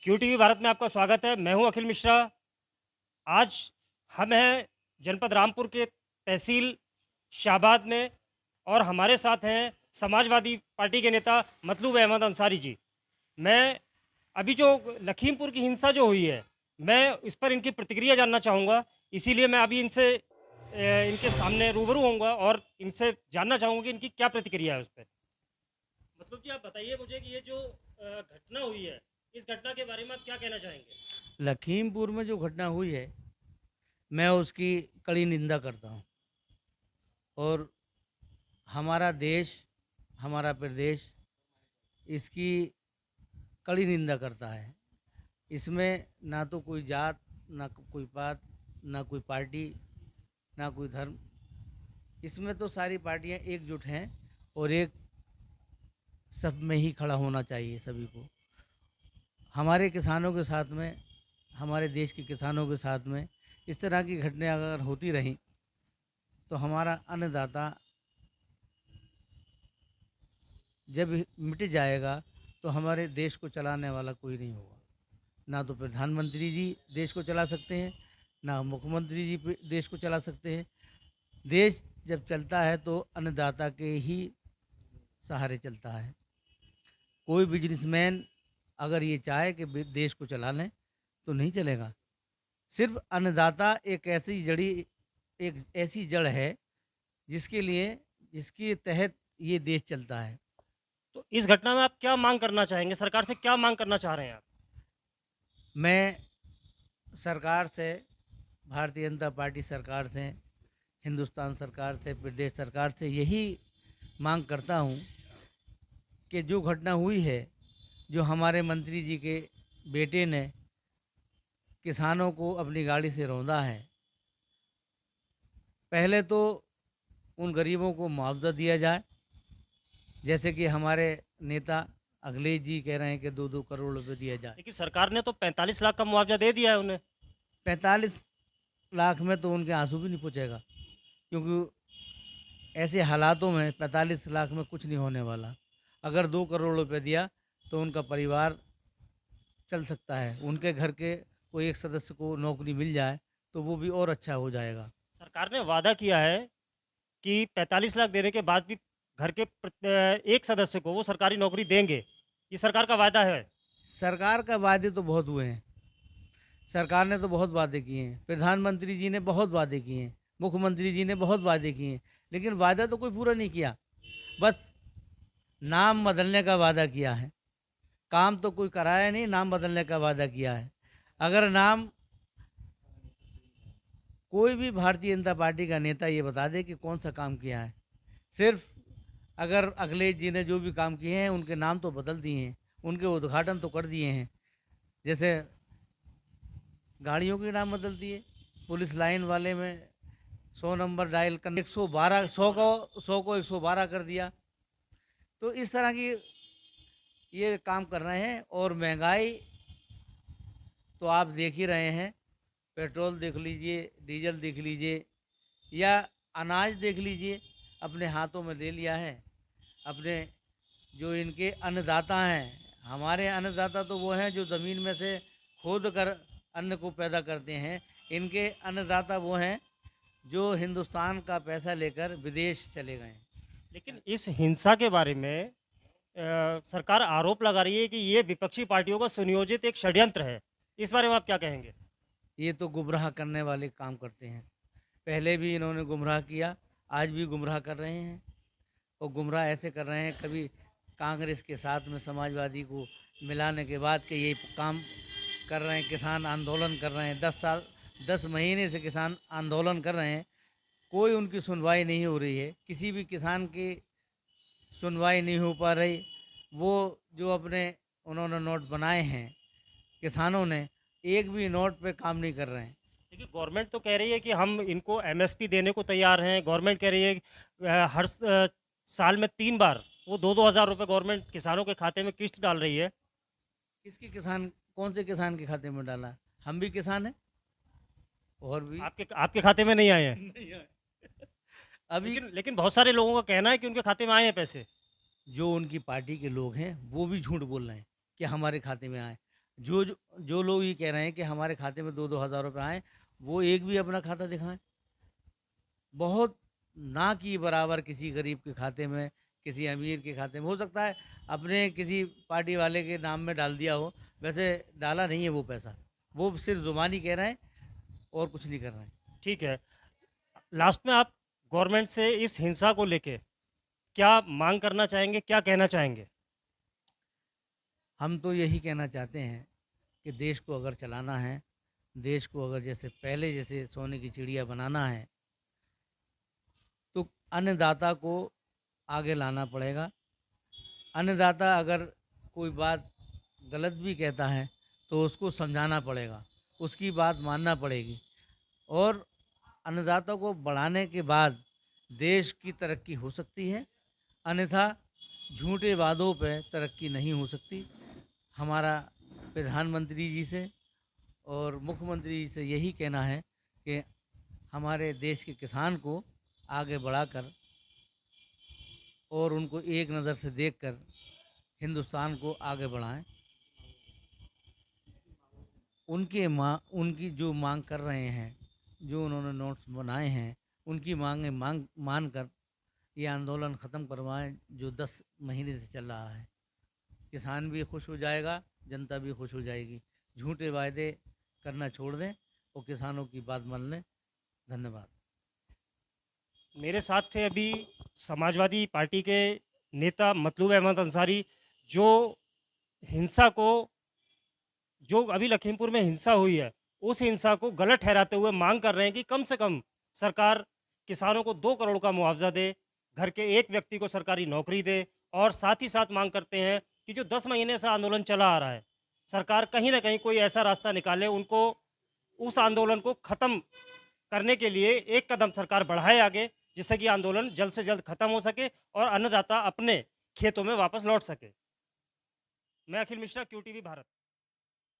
Q TV Bharat में आपका स्वागत है। मैं हूं अखिल मिश्रा। आज हम हैं जनपद रामपुर के तहसील शाहबाद में और हमारे साथ हैं समाजवादी पार्टी के नेता मतलूब अहमद अंसारी जी। मैं अभी जो लखीमपुर की हिंसा जो हुई है, मैं इस पर इनकी प्रतिक्रिया जानना चाहूँगा। इसीलिए मैं अभी इनके सामने रूबरू होऊंगा और इनसे जानना चाहूँगा कि इनकी क्या प्रतिक्रिया है उस पर। मतलब जी, आप बताइए मुझे कि ये जो घटना हुई है, इस घटना के बारे में आप क्या कहना चाहेंगे? लखीमपुर में जो घटना हुई है, मैं उसकी कड़ी निंदा करता हूँ। और हमारा देश, हमारा प्रदेश इसकी कड़ी निंदा करता है। इसमें ना तो कोई जात, ना कोई पात, ना कोई पार्टी, ना कोई धर्म। इसमें तो सारी पार्टियां एकजुट हैं और एक सब में ही खड़ा होना चाहिए सभी को। हमारे किसानों के साथ में, हमारे देश के किसानों के साथ में इस तरह की घटनाएं अगर होती रहीं तो हमारा अन्नदाता जब मिट जाएगा तो हमारे देश को चलाने वाला कोई नहीं होगा। ना तो प्रधानमंत्री जी देश को चला सकते हैं, ना मुख्यमंत्री जी देश को चला सकते हैं। देश जब चलता है तो अन्नदाता के ही सहारे चलता है। कोई बिजनेसमैन अगर ये चाहे कि देश को चला लें तो नहीं चलेगा। सिर्फ अन्नदाता एक ऐसी जड़ है जिसके लिए, जिसके तहत ये देश चलता है। तो इस घटना में आप क्या मांग करना चाहेंगे? सरकार से क्या मांग करना चाह रहे हैं आप? मैं सरकार से, भारतीय जनता पार्टी सरकार से, हिंदुस्तान सरकार से, प्रदेश सरकार से यही मांग करता हूँ कि जो घटना हुई है, जो हमारे मंत्री जी के बेटे ने किसानों को अपनी गाड़ी से रौंदा है, पहले तो उन गरीबों को मुआवजा दिया जाए। जैसे कि हमारे नेता अखिलेश जी कह रहे हैं कि 2-2 करोड़ रुपए दिया जाए। लेकिन सरकार ने तो 45 लाख का मुआवजा दे दिया है उन्हें। 45 लाख में तो उनके आंसू भी नहीं पूछेगा, क्योंकि ऐसे हालातों में 45 लाख में कुछ नहीं होने वाला। अगर 2 करोड़ रुपए दिया तो उनका परिवार चल सकता है। उनके घर के कोई एक सदस्य को नौकरी मिल जाए तो वो भी और अच्छा हो जाएगा। सरकार ने वादा किया है कि 45 लाख देने के बाद भी घर के एक सदस्य को वो सरकारी नौकरी देंगे। ये सरकार का वादा है। सरकार का वादे तो बहुत हुए हैं। सरकार ने तो बहुत वादे किए हैं। प्रधानमंत्री जी ने बहुत वादे किए हैं। मुख्यमंत्री जी ने बहुत वादे किए हैं। लेकिन वादा तो कोई पूरा नहीं किया। बस नाम बदलने का वादा किया है। काम तो कोई कराया नहीं, नाम बदलने का वादा किया है। अगर नाम कोई भी भारतीय जनता पार्टी का नेता ये बता दे कि कौन सा काम किया है। सिर्फ अगर अखिलेश जी ने जो भी काम किए हैं उनके नाम तो बदल दिए हैं, उनके उद्घाटन तो कर दिए हैं। जैसे गाड़ियों के नाम बदल दिए, पुलिस लाइन वाले में 100 नंबर डायल कर 112, 100 को 112 कर दिया। तो इस तरह की ये काम कर रहे हैं। और महंगाई तो आप देख ही रहे हैं। पेट्रोल देख लीजिए, डीजल देख लीजिए, या अनाज देख लीजिए, अपने हाथों में ले लिया है। अपने जो इनके अन्नदाता हैं, हमारे अन्नदाता तो वो हैं जो ज़मीन में से खोद कर अन्न को पैदा करते हैं। इनके अन्नदाता वो हैं जो हिंदुस्तान का पैसा लेकर विदेश चले गए हैं। लेकिन इस हिंसा के बारे में सरकार आरोप लगा रही है कि ये विपक्षी पार्टियों का सुनियोजित एक षड्यंत्र है। इस बारे में आप क्या कहेंगे? ये तो गुमराह करने वाले काम करते हैं। पहले भी इन्होंने गुमराह किया, आज भी गुमराह कर रहे हैं। और गुमराह ऐसे कर रहे हैं, कभी कांग्रेस के साथ में समाजवादी को मिलाने के बाद कि ये काम कर रहे हैं, किसान आंदोलन कर रहे हैं। 10 महीने से किसान आंदोलन कर रहे हैं, कोई उनकी सुनवाई नहीं हो रही है। किसी भी किसान की सुनवाई नहीं हो पा रही। वो जो अपने उन्होंने नोट बनाए हैं किसानों ने, एक भी नोट पे काम नहीं कर रहे हैं। देखिए, गवर्नमेंट तो कह रही है कि हम इनको एमएसपी देने को तैयार हैं। गवर्नमेंट कह रही है कि साल में 3 बार वो 2-2 हज़ार रुपये गवर्नमेंट किसानों के खाते में किस्त डाल रही है। किसके किसान, कौन से किसान के खाते में डाला? हम भी किसान हैं और भी आपके आपके खाते में नहीं आए हैं। नहीं आए। अभी लेकिन लेकिन बहुत सारे लोगों का कहना है कि उनके खाते में आए हैं पैसे। जो उनकी पार्टी के लोग हैं वो भी झूठ बोल रहे हैं कि हमारे खाते में आए। जो जो जो लोग ये कह रहे हैं कि हमारे खाते में 2-2 हज़ार रुपए आए, वो एक भी अपना खाता दिखाएँ। बहुत ना की बराबर किसी गरीब के खाते में, किसी अमीर के खाते में, हो सकता है अपने किसी पार्टी वाले के नाम में डाल दिया हो, वैसे डाला नहीं है वो पैसा। वो सिर्फ़ ज़ुबानी कह रहे हैं और कुछ नहीं कर रहे हैं। ठीक है। लास्ट में आप गवर्नमेंट से इस हिंसा को लेके क्या मांग करना चाहेंगे, क्या कहना चाहेंगे? हम तो यही कहना चाहते हैं कि देश को अगर चलाना है, देश को अगर जैसे पहले जैसे सोने की चिड़िया बनाना है, तो अन्नदाता को आगे लाना पड़ेगा। अन्नदाता अगर कोई बात गलत भी कहता है, तो उसको समझाना पड़ेगा, उसकी बात मानना पड़ेगी और अन्नदाता को बढ़ाने के बाद देश की तरक्की हो सकती है, अन्यथा झूठे वादों पे तरक्की नहीं हो सकती। हमारा प्रधानमंत्री जी से और मुख्यमंत्री जी से यही कहना है कि हमारे देश के किसान को आगे बढ़ाकर और उनको एक नज़र से देखकर हिंदुस्तान को आगे बढ़ाएं। उनकी जो मांग कर रहे हैं, जो उन्होंने नोट्स बनाए हैं, उनकी मांगें मानकर ये आंदोलन ख़त्म करवाएं जो 10 महीने से चल रहा है। किसान भी खुश हो जाएगा, जनता भी खुश हो जाएगी। झूठे वायदे करना छोड़ दें और किसानों की बात मान लें। धन्यवाद। मेरे साथ थे अभी समाजवादी पार्टी के नेता मतलूब अहमद अंसारी, जो हिंसा को जो अभी लखीमपुर में हिंसा हुई है, उस हिंसा को गलत ठहराते हुए मांग कर रहे हैं कि कम से कम सरकार किसानों को 2 करोड़ का मुआवजा दे, घर के एक व्यक्ति को सरकारी नौकरी दे और साथ ही साथ मांग करते हैं कि जो 10 महीने से आंदोलन चला आ रहा है, सरकार कहीं न कहीं कोई ऐसा रास्ता निकाले, उनको उस आंदोलन को ख़त्म करने के लिए एक कदम सरकार बढ़ाए आगे, जिससे कि आंदोलन जल्द से जल्द ख़त्म हो सके और अन्नदाता अपने खेतों में वापस लौट सके। मैं अखिल मिश्रा, क्यूटीवी भारत।